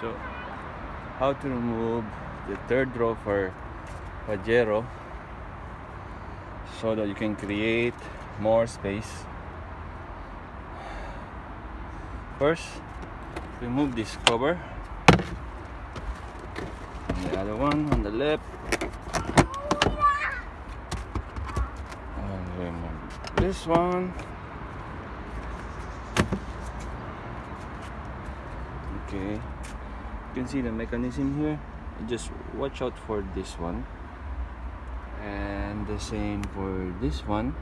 So, how to remove the third row for Pajero so that you can create more space. First, remove this cover, and the other one on the left, and remove this one. Okay, you can see the mechanism here. Just watch out for this one, and the same for this one.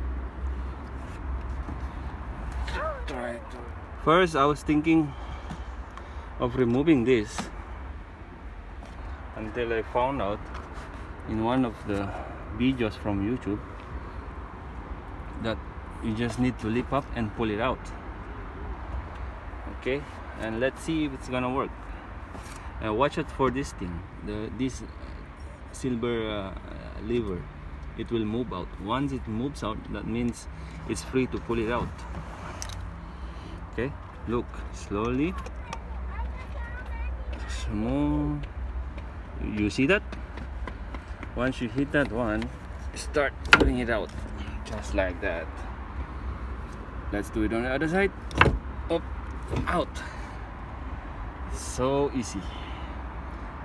Try to. First, I was thinking of removing this until I found out in one of the videos from YouTube that you just need to lift up and pull it out. Okay, and let's see if it's gonna work. Watch out for this thing, this silver lever. It will move out. Once it moves out, that means it's free to pull it out. Okay, look, slowly, smooth. You see that? Once you hit that one, start pulling it out, just like that. Let's do it on the other side. Up, out. So easy.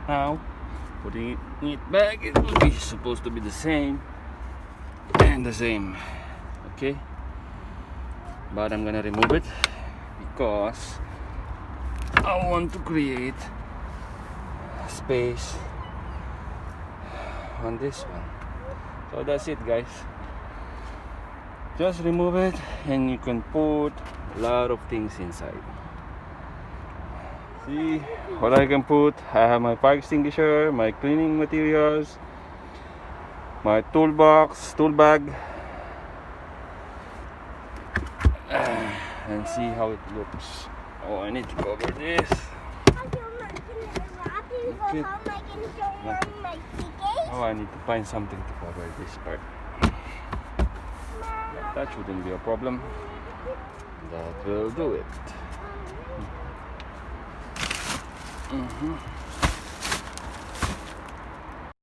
Now, putting it back, it will be supposed to be the same and the same. Okay, but I'm gonna remove it because I want to create space on this one. So that's it, guys. Just remove it and you can put a lot of things inside. See what I can put. I have my fire extinguisher, my cleaning materials, my toolbox, tool bag, and see how it looks. Oh, I need to cover this. Okay. Oh, I need to find something to cover this part. But that shouldn't be a problem. That will do it.